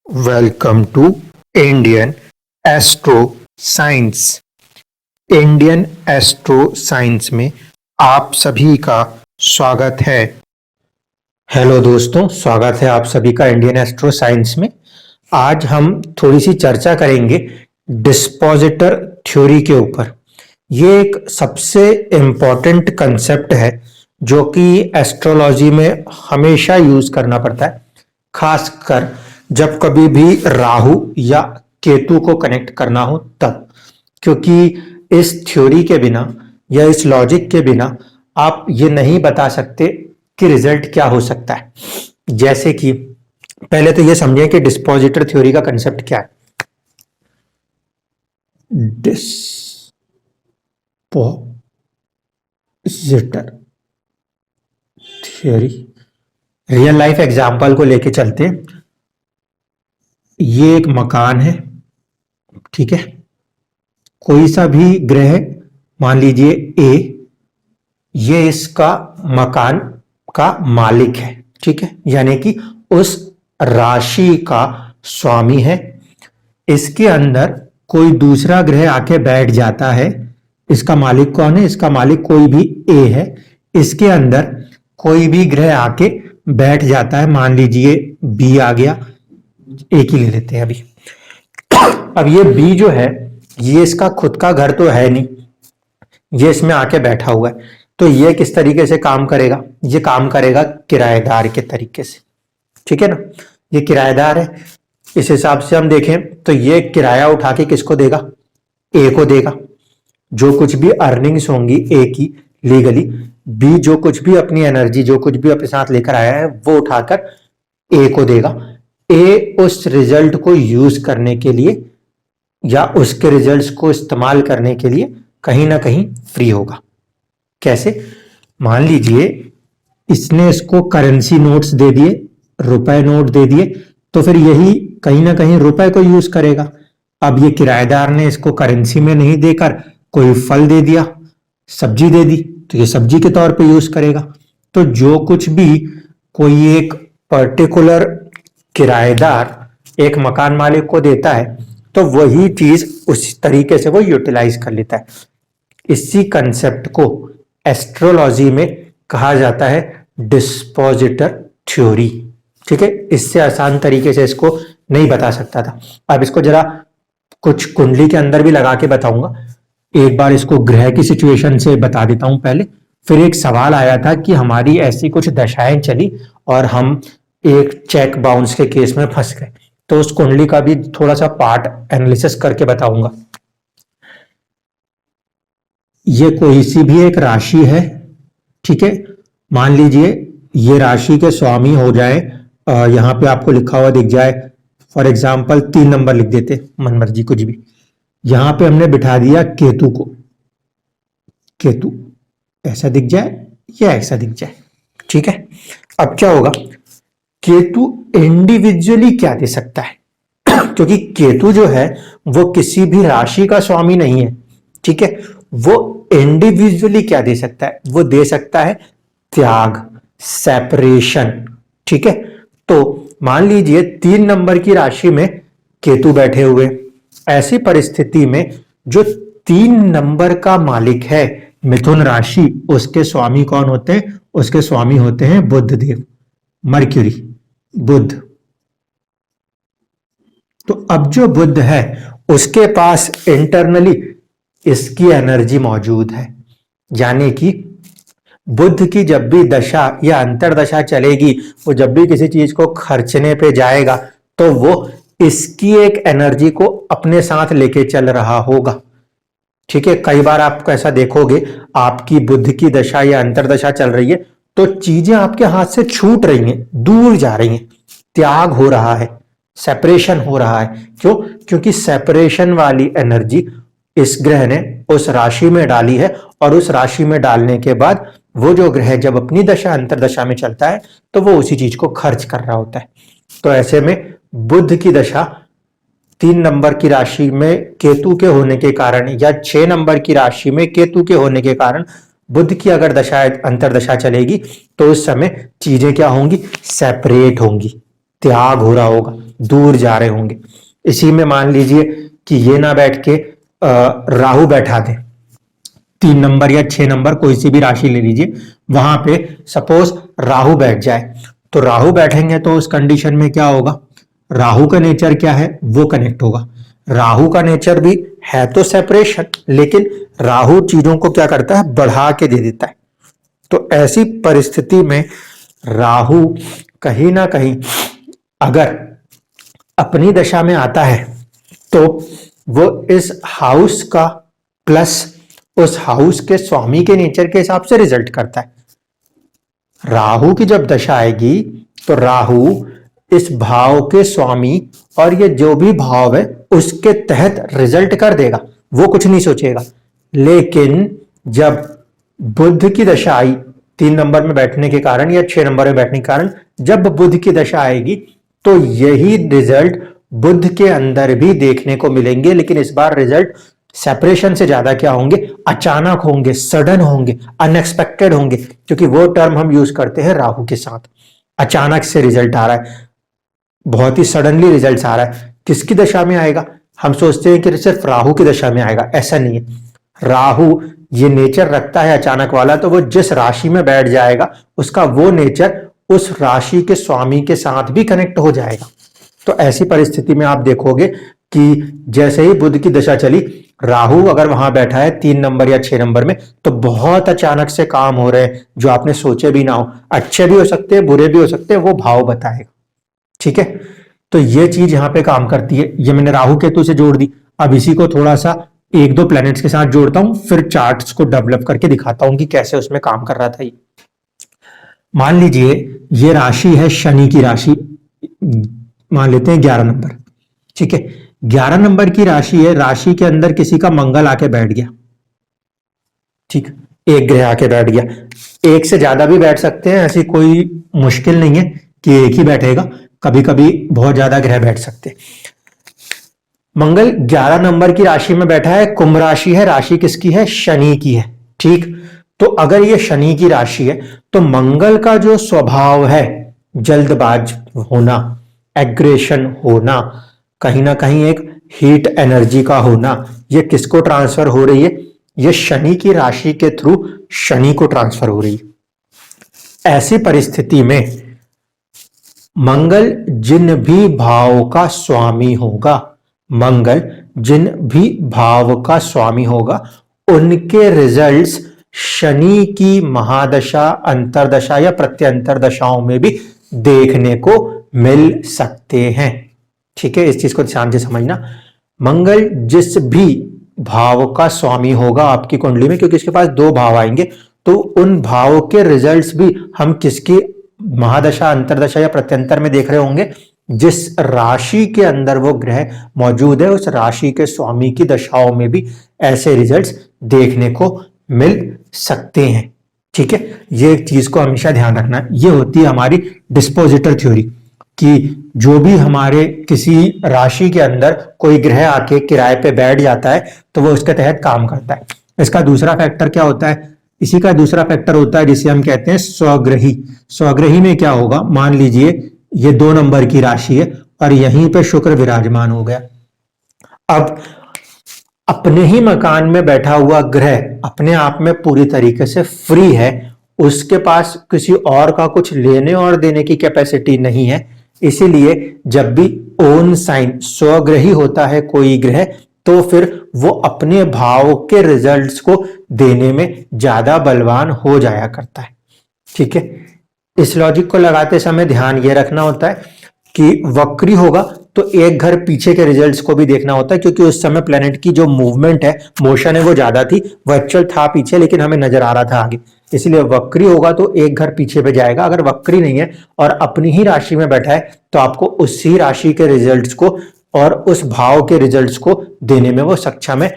Welcome to Indian astro science. Indian astro science में आप सभी का स्वागत है। हेलो दोस्तों, स्वागत है आप सभी का इंडियन एस्ट्रो साइंस में। आज हम थोड़ी सी चर्चा करेंगे डिस्पोजिटर थ्योरी के ऊपर। ये एक सबसे इम्पोर्टेंट कंसेप्ट है जो कि एस्ट्रोलॉजी में हमेशा यूज करना पड़ता है, खासकर जब कभी भी राहु या केतु को कनेक्ट करना हो तब, क्योंकि इस थ्योरी के बिना या इस लॉजिक के बिना आप ये नहीं बता सकते कि रिजल्ट क्या हो सकता है। जैसे कि पहले तो ये समझें कि डिस्पोजिटर थ्योरी का कंसेप्ट क्या है। Dispositor theory, real life example को लेके चलते हैं। ये एक मकान है, ठीक है। कोई सा भी ग्रह, मान लीजिए ए, ये इसका मकान का मालिक है, ठीक है, यानी कि उस राशि का स्वामी है। इसके अंदर कोई दूसरा ग्रह आके बैठ जाता है। इसका मालिक कौन है? इसका मालिक कोई भी ए है। इसके अंदर कोई भी ग्रह आके बैठ जाता है, मान लीजिए बी आ गया, एक ही ले लेते हैं अभी। अब ये बी जो है, ये इसका खुद का घर तो है नहीं, ये इसमें आके बैठा हुआ है। तो ये किस तरीके से काम करेगा? ये काम करेगा किराएदार के तरीके से, ठीक है ना। ये किराएदार है। इस हिसाब से हम देखें तो ये किराया उठा के किसको देगा? ए को देगा। जो कुछ भी अर्निंग्स होंगी ए की लीगली, बी जो कुछ भी अपनी एनर्जी, जो कुछ भी अपने साथ लेकर आया है, वो उठाकर ए को देगा। ए उस रिजल्ट को यूज करने के लिए या उसके रिजल्ट्स को इस्तेमाल करने के लिए कहीं ना कहीं फ्री होगा। कैसे? मान लीजिए इसने इसको करेंसी नोट्स दे दिए, रुपए नोट दे दिए, तो फिर यही कहीं ना कहीं रुपए को यूज करेगा। अब ये किराएदार ने इसको करेंसी में नहीं देकर कोई फल दे दिया, सब्जी दे दी, तो ये सब्जी के तौर पे यूज करेगा। तो जो कुछ भी कोई एक पर्टिकुलर किराएदार एक मकान मालिक को देता है, तो वही चीज उसी तरीके से वो यूटिलाइज कर लेता है। इसी कंसेप्ट को एस्ट्रोलॉजी में कहा जाता है डिस्पोजिटर थ्योरी, ठीक है। इससे आसान तरीके से इसको नहीं बता सकता था। अब इसको जरा कुछ कुंडली के अंदर भी लगा के बताऊंगा। एक बार इसको ग्रह की सिचुएशन से बता देता हूं पहले। फिर एक सवाल आया था कि हमारी ऐसी कुछ दशाएं चली और हम एक चेक बाउंस के केस में फंस गए, तो उस कुंडली का भी थोड़ा सा पार्ट एनालिसिस करके बताऊंगा। ये कोई सी भी एक राशि है, ठीक है। मान लीजिए ये राशि के स्वामी हो जाए, यहां पे आपको लिखा हुआ दिख जाए, फॉर एग्जाम्पल 3 नंबर लिख देते, मन मर्जी कुछ भी। यहां पे हमने बिठा दिया केतु को, केतु ऐसा दिख जाए या ऐसा दिख जाए, ठीक है। अब क्या होगा? केतु इंडिविजुअली क्या दे सकता है? क्योंकि केतु जो है वो किसी भी राशि का स्वामी नहीं है, ठीक है। वो इंडिविजुअली क्या दे सकता है? वो दे सकता है त्याग, सेपरेशन, ठीक है। तो मान लीजिए 3 नंबर की राशि में केतु बैठे हुए, ऐसी परिस्थिति में जो 3 नंबर का मालिक है मिथुन राशि, उसके स्वामी कौन होते हैं? उसके स्वामी होते हैं बुध देव, मर्क्यूरी, बुध। तो अब जो बुध है उसके पास इंटरनली इसकी एनर्जी मौजूद है, यानी कि बुध की जब भी दशा या अंतरदशा चलेगी, वो जब भी किसी चीज को खर्चने पे जाएगा तो वो इसकी एक एनर्जी को अपने साथ लेके चल रहा होगा, ठीक है। कई बार आप ऐसा देखोगे, आपकी बुध की दशा या अंतरदशा चल रही है तो चीजें आपके हाथ से छूट रही हैं, दूर जा रही हैं, त्याग हो रहा है, सेपरेशन हो रहा है। क्यों? क्योंकि सेपरेशन वाली एनर्जी इस ग्रह ने उस राशि में डाली है, और उस राशि में डालने के बाद वो जो ग्रह जब अपनी दशा अंतरदशा में चलता है तो वो उसी चीज को खर्च कर रहा होता है। तो ऐसे में बुध की दशा 3 नंबर की राशि में केतु के होने के कारण या 6 नंबर की राशि में केतु के होने के कारण बुध की अगर दशा अंतरदशा चलेगी तो उस समय चीजें क्या होंगी? सेपरेट होंगी, त्याग हो रहा होगा। दूर जा रहे होंगे। इसी में मान लीजिए कि ये ना बैठ के राहु बैठा दे 3 नंबर या 6 नंबर, कोई सी भी राशि ले लीजिए, वहां पे सपोज राहु बैठ जाए, तो राहु बैठेंगे तो उस कंडीशन में क्या होगा, राहु का नेचर क्या है वो कनेक्ट होगा। राहु का नेचर भी है तो सेपरेशन, लेकिन राहु चीजों को क्या करता है, बढ़ा के दे देता है। तो ऐसी परिस्थिति में राहु कहीं ना कहीं अगर अपनी दशा में आता है तो वो इस हाउस का प्लस उस हाउस के स्वामी के नेचर के हिसाब से रिजल्ट करता है। राहु की जब दशा आएगी तो राहु इस भाव के स्वामी और ये जो भी भाव है उसके तहत रिजल्ट कर देगा, वो कुछ नहीं सोचेगा। लेकिन जब बुध की दशा आई 3 नंबर में बैठने के कारण या 6 नंबर में बैठने के कारण, जब बुध की दशा आएगी तो यही रिजल्ट बुध के अंदर भी देखने को मिलेंगे, लेकिन इस बार रिजल्ट सेपरेशन से ज्यादा क्या होंगे, अचानक होंगे, सडन होंगे, अनएक्सपेक्टेड होंगे, क्योंकि वो टर्म हम यूज करते हैं राहु के साथ। अचानक से रिजल्ट आ रहा है, बहुत ही सडनली रिजल्ट आ रहा है। किसकी दशा में आएगा, हम सोचते हैं कि सिर्फ राहु की दशा में आएगा, ऐसा नहीं है। राहु ये नेचर रखता है अचानक वाला, तो वो जिस राशि में बैठ जाएगा उसका वो नेचर उस राशि के स्वामी के साथ भी कनेक्ट हो जाएगा। तो ऐसी परिस्थिति में आप देखोगे कि जैसे ही बुध की दशा चली, राहु अगर वहां बैठा है 3 नंबर या 6 नंबर में, तो बहुत अचानक से काम हो रहे हैं जो आपने सोचे भी ना हो, अच्छे भी हो सकते हैं, बुरे भी हो सकते हैं, वो भाव बताएगा। ठीक है, तो ये चीज यहां पे काम करती है। ये मैंने राहु केतु से जोड़ दी। अब इसी को थोड़ा सा 1-2 प्लैनेट्स के साथ जोड़ता हूं, फिर चार्ट्स को डेवलप करके दिखाता हूं कि कैसे उसमें काम कर रहा था ये। मान लीजिए ये राशि है शनि की राशि, मान लेते हैं 11 नंबर। ठीक है, 11 नंबर की राशि है, राशि के अंदर किसी का मंगल आके बैठ गया। ठीक, एक ग्रह आके बैठ गया, एक से ज्यादा भी बैठ सकते हैं, ऐसी कोई मुश्किल नहीं है कि एक ही बैठेगा, कभी कभी बहुत ज्यादा ग्रह बैठ सकते हैं। मंगल 11 नंबर की राशि में बैठा है, कुंभ राशि है, राशि किसकी है, शनि की है। ठीक, तो अगर ये शनि की राशि है तो मंगल का जो स्वभाव है, जल्दबाज होना, एग्रेशन होना, कहीं ना कहीं एक हीट एनर्जी का होना, ये किसको ट्रांसफर हो रही है, ये शनि की राशि के थ्रू शनि को ट्रांसफर हो रही है। ऐसी परिस्थिति में मंगल जिन भी भाव का स्वामी होगा, मंगल जिन भी भाव का स्वामी होगा, उनके रिजल्ट्स शनि की महादशा, अंतरदशा या प्रत्यंतर दशाओं में भी देखने को मिल सकते हैं। ठीक है, इस चीज को ध्यान से समझना। मंगल जिस भी भाव का स्वामी होगा आपकी कुंडली में, क्योंकि इसके पास 2 भाव आएंगे, तो उन भावों के रिजल्ट्स भी हम किसकी महादशा, अंतरदशा या प्रत्यंतर में देख रहे होंगे, जिस राशि के अंदर वो ग्रह मौजूद है उस राशि के स्वामी की दशाओं में भी ऐसे रिजल्ट्स देखने को मिल सकते हैं। ठीक है, ये एक चीज को हमेशा ध्यान रखना। ये होती है हमारी डिस्पोजिटर थ्योरी, कि जो भी हमारे किसी राशि के अंदर कोई ग्रह आके किराए पे बैठ जाता है तो वो उसके तहत काम करता है। इसका दूसरा फैक्टर क्या होता है, इसी का दूसरा फैक्टर होता है जिसे हम कहते हैं स्वग्रही। स्वग्रही में क्या होगा, मान लीजिए ये 2 नंबर की राशि है और यहीं पे शुक्र विराजमान हो गया। अब अपने ही मकान में बैठा हुआ ग्रह अपने आप में पूरी तरीके से फ्री है, उसके पास किसी और का कुछ लेने और देने की कैपेसिटी नहीं है। इसीलिए जब भी ओन साइन स्वग्रही होता है कोई ग्रह, तो फिर वो अपने भाव के रिजल्ट्स को देने में ज्यादा बलवान हो जाया करता है। ठीक है, इस लॉजिक को लगाते समय ध्यान ये रखना होता है कि वक्री होगा तो एक घर पीछे के रिजल्ट्स को भी देखना होता है, क्योंकि उस समय प्लेनेट की जो मूवमेंट है, मोशन है, वो ज्यादा थी। वो एक्चुअल था पीछे, लेकिन हमें नजर आ रहा था आगे, इसलिए वक्री होगा तो एक घर पीछे पे जाएगा। अगर वक्री नहीं है और अपनी ही राशि में बैठा है तो आपको उसी राशि के रिजल्ट्स को और उस भाव के रिजल्ट्स को देने में वो सक्षम है।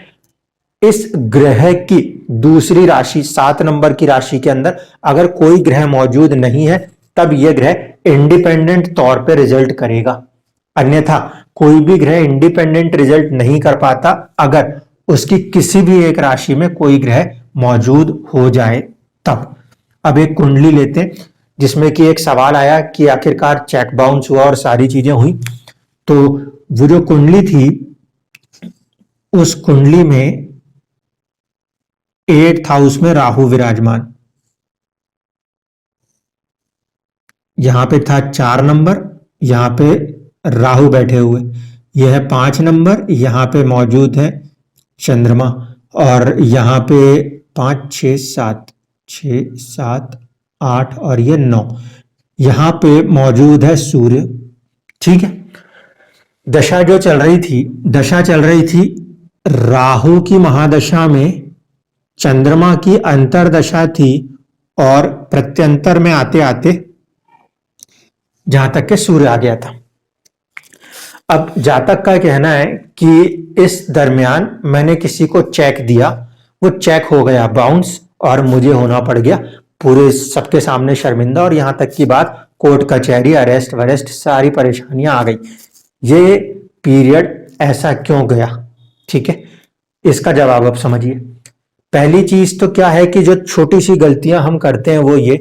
इस ग्रह की दूसरी राशि 7 नंबर की राशि के अंदर अगर कोई ग्रह मौजूद नहीं है, तब यह ग्रह इंडिपेंडेंट तौर पे रिजल्ट करेगा। अन्यथा कोई भी ग्रह इंडिपेंडेंट रिजल्ट नहीं कर पाता अगर उसकी किसी भी एक राशि में कोई ग्रह मौजूद हो जाए तब। अब एक कुंडली लेते हैं जिसमें कि एक सवाल आया कि आखिरकार चेक बाउंस हुआ और सारी चीजें हुई, तो वो जो कुंडली थी, उस कुंडली में 8th हाउस में राहु विराजमान, यहां पे था 4 नंबर, यहां पे राहु बैठे हुए, यह है 5 नंबर, यहां पे मौजूद है चंद्रमा, और यहां पे 5 6 7 6 7 8 और ये 9, यहां पे मौजूद है सूर्य। ठीक है, दशा जो चल रही थी, दशा चल रही थी राहु की महादशा में, चंद्रमा की अंतरदशा थी, और प्रत्यंतर में आते आते जहां तक के सूर्य आ गया था। अब जातक का कहना है कि इस दरमियान मैंने किसी को चेक दिया, वो चेक हो गया बाउंस, और मुझे होना पड़ गया पूरे सबके सामने शर्मिंदा, और यहां तक की बात कोर्ट कचहरी, अरेस्ट वरेस्ट, सारी परेशानियां आ गई। ये पीरियड ऐसा क्यों गया? ठीक है, इसका जवाब आप समझिए। पहली चीज तो क्या है कि जो छोटी सी गलतियां हम करते हैं वो ये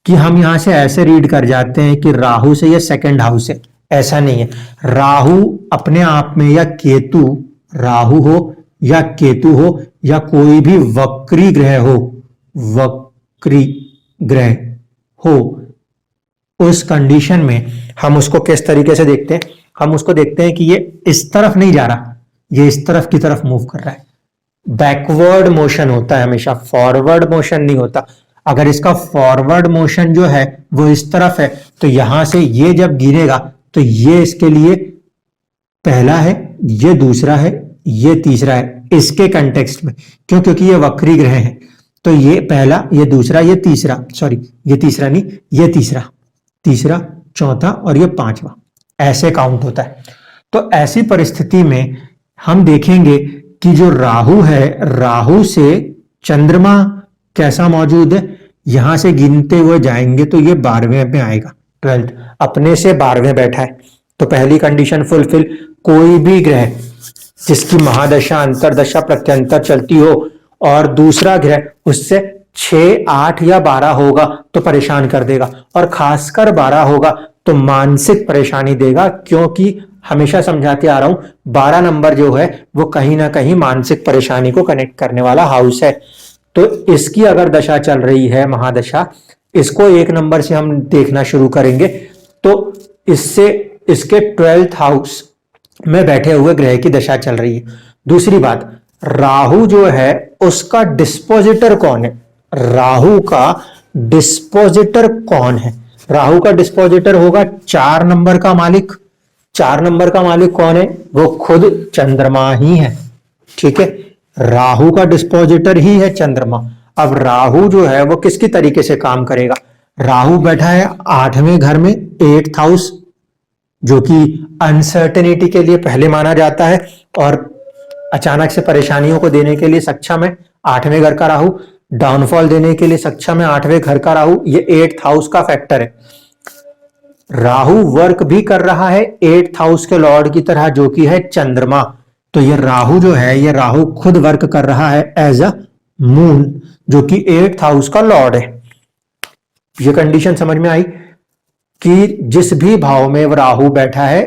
कि हम यहां से ऐसे रीड कर जाते हैं कि राहु से ये सेकंड हाउस है। ऐसा नहीं है, राहु अपने आप में, या केतु, राहु हो या केतु हो या कोई भी वक्री ग्रह हो, वक्री ग्रह हो, उस कंडीशन में हम उसको किस तरीके से देखते हैं? हम उसको देखते हैं कि ये इस तरफ नहीं जा रहा, ये इस तरफ की तरफ मूव कर रहा है। बैकवर्ड मोशन होता है हमेशा, फॉरवर्ड मोशन नहीं होता। अगर इसका फॉरवर्ड मोशन जो है वो इस तरफ है, तो यहां से ये जब गिरेगा तो ये इसके लिए पहला है, ये दूसरा है, ये तीसरा है इसके कंटेक्स्ट में। क्यों? क्योंकि ये वक्री ग्रह है, तो ये पहला, ये दूसरा, ये तीसरा, सॉरी ये तीसरा नहीं, ये तीसरा, तीसरा, चौथा और ये पांचवा, ऐसे काउंट होता है। तो ऐसी परिस्थिति में हम देखेंगे कि जो राहु है, राहु से चंद्रमा कैसा मौजूद है, यहां से गिनते हुए जाएंगे तो ये 12वें में आएगा, 12th अपने से 12वें बैठा है। तो पहली कंडीशन फुलफिल। कोई भी ग्रह जिसकी महादशा, अंतरदशा, प्रत्यंतर चलती हो और दूसरा ग्रह उससे 6 8 या 12 होगा तो परेशान कर देगा, और खासकर 12 होगा तो मानसिक परेशानी देगा। क्योंकि हमेशा समझाते आ रहा हूं 12 नंबर जो है वो कहीं ना कहीं मानसिक परेशानी को कनेक्ट करने वाला हाउस है। तो इसकी अगर दशा चल रही है, महादशा, इसको 1 नंबर से हम देखना शुरू करेंगे तो इससे इसके 12th हाउस में बैठे हुए ग्रह की दशा चल रही है। दूसरी बात, राहु जो है उसका डिस्पोजिटर कौन है? राहु का डिस्पोजिटर कौन है? राहु का डिस्पोजिटर होगा 4 नंबर का मालिक। 4 नंबर का मालिक कौन है? वो खुद चंद्रमा ही है। ठीक है, राहु का डिस्पोजिटर ही है चंद्रमा। अब राहु जो है वो किसकी तरीके से काम करेगा? राहु बैठा है 8वें घर में, 8th हाउस, जो कि अनसर्टेनिटी के लिए पहले माना जाता है और अचानक से परेशानियों को देने के लिए सक्षम है 8वें घर का राहु, डाउनफॉल देने के लिए सक्षम है 8वें घर का राहु। ये 8th हाउस का फैक्टर है। राहु वर्क भी कर रहा है 8th हाउस के लॉर्ड की तरह, जो कि है चंद्रमा। तो ये राहु जो है, ये राहु खुद वर्क कर रहा है एज अ मून, जो कि 8th हाउस का लॉर्ड है। ये कंडीशन समझ में आई कि जिस भी भाव में राहु बैठा है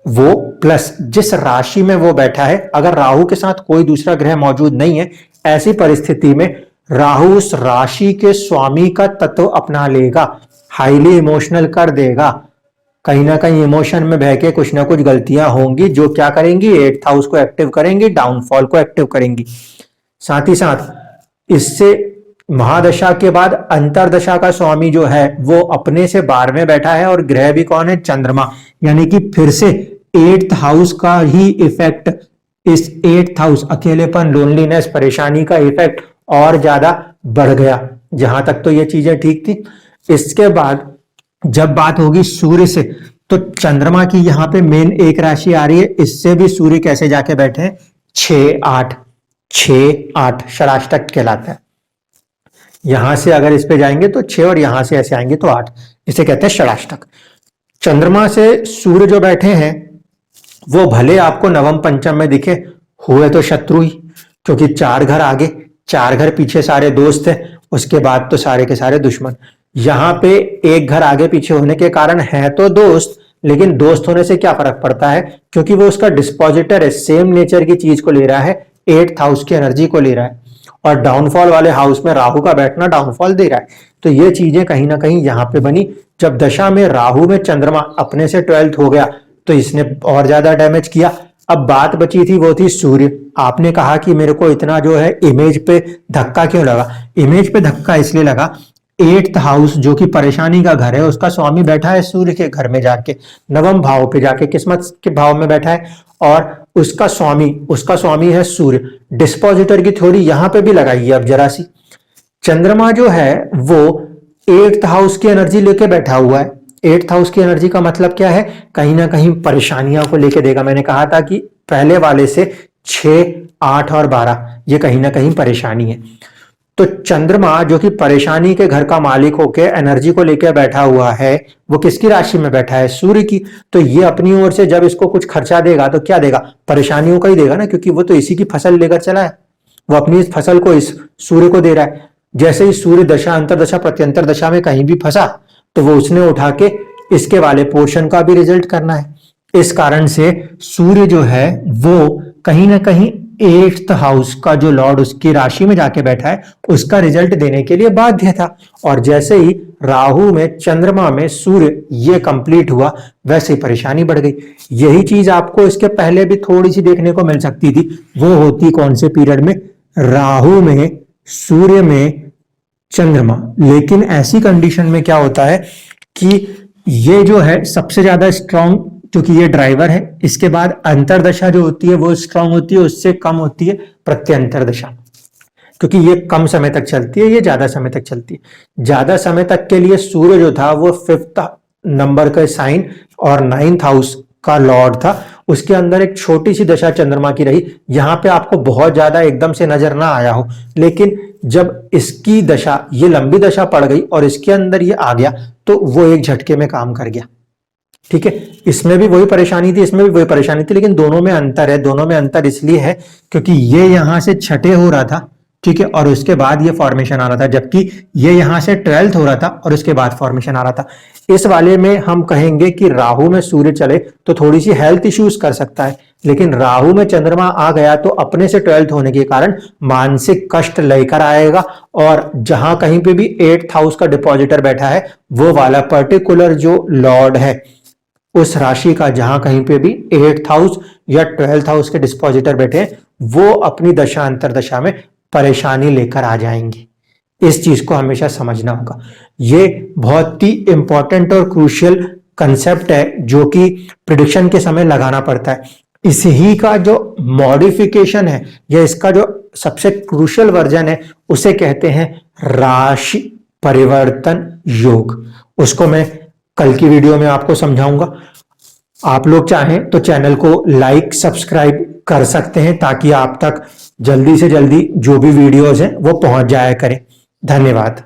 वो, प्लस जिस राशि में वो बैठा है, अगर राहु के साथ कोई दूसरा ग्रह मौजूद नहीं है, ऐसी परिस्थिति में राहु उस राशि के स्वामी का तत्व अपना लेगा, हाईली इमोशनल कर देगा। कहीं ना कहीं इमोशन में बह के कुछ ना कुछ गलतियां होंगी जो क्या करेंगी? 8th हाउस को एक्टिव करेंगी, डाउनफॉल को एक्टिव करेंगी। साथ ही साथ इससे महादशा के बाद अंतरदशा का स्वामी जो है वो अपने से 12वें बैठा है, और ग्रह भी कौन है? चंद्रमा। यानी कि फिर से 8th हाउस का ही इफेक्ट, इस 8th हाउस, अकेलेपन, लोनलीनेस, परेशानी का इफेक्ट और ज्यादा बढ़ गया। जहां तक तो ये चीजें ठीक थी। इसके बाद जब बात होगी सूर्य से, तो चंद्रमा की यहां पे मेन एक राशि आ रही है, इससे भी सूर्य कैसे जाके बैठे हैं? 6 8, 6 8 षडाष्टक कहलाता है। यहां से अगर इस पे जाएंगे तो 6 और यहां से ऐसे आएंगे तो 8, इसे कहते हैं षडाष्टक। चंद्रमा से सूर्य जो बैठे हैं वो भले आपको नवम पंचम में दिखे, हुए तो शत्रु ही, क्योंकि 4 घर आगे 4 घर पीछे सारे दोस्त हैं, उसके बाद तो सारे के सारे दुश्मन। यहां पे एक घर आगे पीछे होने के कारण है तो दोस्त, लेकिन दोस्त होने से क्या फर्क पड़ता है, क्योंकि वो उसका डिस्पोजिटर है, सेम नेचर की चीज को ले रहा है, 8th हाउस की एनर्जी को ले रहा है, और डाउनफॉल वाले हाउस में राहु का बैठना डाउनफॉल दे रहा है। तो ये चीजें कहीं ना कहीं यहां पे बनी। जब दशा में राहु में चंद्रमा अपने से 12th हो गया तो इसने और ज्यादा डैमेज किया। अब बात बची थी वो थी सूर्य। आपने कहा कि मेरे को इतना जो है इमेज पे धक्का क्यों लगा, इमेज पे धक्का इसलिए लगा, 8th हाउस जो कि परेशानी का घर है, उसका स्वामी बैठा है सूर्य के घर में जाके, नवम भाव पे जाके किस्मत के भाव में बैठा है, और उसका स्वामी है सूर्य। डिस्पोजिटर की थ्योरी यहां पे भी लगाइए अब जरा सी। चंद्रमा जो है वो 8th हाउस की एनर्जी लेके बैठा हुआ है। 8th हाउस की एनर्जी का मतलब क्या है, कहीं ना कहीं परेशानियों को लेके देगा। मैंने कहा था कि पहले वाले से 6, 8 और 12 ये कहीं ना कहीं परेशानी है। तो चंद्रमा जो कि परेशानी के घर का मालिक होके एनर्जी को लेकर बैठा हुआ है, वो किसकी राशि में बैठा है, सूर्य की। तो ये अपनी ओर से जब इसको कुछ खर्चा देगा तो क्या देगा, परेशानियों का ही देगा ना, क्योंकि वो तो इसी की फसल लेकर चला है, वो अपनी इस फसल को इस सूर्य को दे रहा है। जैसे ही सूर्य दशा, अंतरदशा, प्रत्यंतर दशा में कहीं भी फंसा तो वो उसने उठा के इसके वाले पोर्शन का भी रिजल्ट करना है। इस कारण से सूर्य जो है वो कहीं ना कहीं 8th हाउस का जो लॉर्ड उसकी राशि में जाके बैठा है उसका रिजल्ट देने के लिए बाध्य था। और जैसे ही राहु में चंद्रमा में सूर्य ये कंप्लीट हुआ, वैसे ही परेशानी बढ़ गई। यही चीज आपको इसके पहले भी थोड़ी सी देखने को मिल सकती थी। वो होती कौन से पीरियड में, राहु में, सूर्य में, चंद्रमा। लेकिन ऐसी कंडीशन में क्या होता है कि ये जो है सबसे ज्यादा स्ट्रांग, क्योंकि ये ड्राइवर है। इसके बाद अंतरदशा जो होती है वो स्ट्रांग होती है, उससे कम होती है प्रत्यंतर दशा, क्योंकि ये कम समय तक चलती है, ये ज्यादा समय तक चलती है। ज्यादा समय तक के लिए सूर्य जो था वो 5th नंबर का साइन और 9th हाउस का लॉर्ड था। उसके अंदर एक छोटी सी दशा चंद्रमा की रही, यहां पे आपको बहुत ज्यादा एकदम से नजर ना आया हो, लेकिन जब इसकी दशा, ये लंबी दशा पड़ गई और इसके अंदर ये आ गया तो वो एक झटके में काम कर गया। ठीक है, इसमें भी वही परेशानी थी, इसमें भी वही परेशानी थी, लेकिन दोनों में अंतर है। दोनों में अंतर इसलिए है क्योंकि ये यहां से छठे हो रहा था, ठीक है, और उसके बाद ये फॉर्मेशन आ रहा था, जबकि ये यहां से 12th हो रहा था और उसके बाद फॉर्मेशन आ रहा था। इस वाले में हम कहेंगे कि राहु में सूर्य चले तो थोड़ी सी हेल्थ इश्यूज कर सकता है, लेकिन राहु में चंद्रमा आ गया तो अपने से 12th होने के कारण मानसिक कष्ट लेकर आएगा। और जहां कहीं पे भी 8th हाउस का डिपॉजिटर बैठा है, वो वाला पर्टिकुलर जो लॉर्ड है उस राशि का, जहां कहीं पे भी 8th हाउस या 12th हाउस के डिस्पोजिटर बैठे हैं, वो अपनी दशा अंतरदशा में परेशानी लेकर आ जाएंगे। इस चीज को हमेशा समझना होगा। ये बहुत ही इंपॉर्टेंट और क्रूशियल कंसेप्ट है जो कि प्रिडिक्शन के समय लगाना पड़ता है। इसी का जो मॉडिफिकेशन है या इसका जो सबसे क्रूशियल वर्जन है उसे कहते हैं राशि परिवर्तन योग। उसको मैं कल की वीडियो में आपको समझाऊंगा। आप लोग चाहें तो चैनल को लाइक, सब्सक्राइब कर सकते हैं ताकि आप तक जल्दी से जल्दी जो भी वीडियोस हैं वो पहुंच जाया करें। धन्यवाद।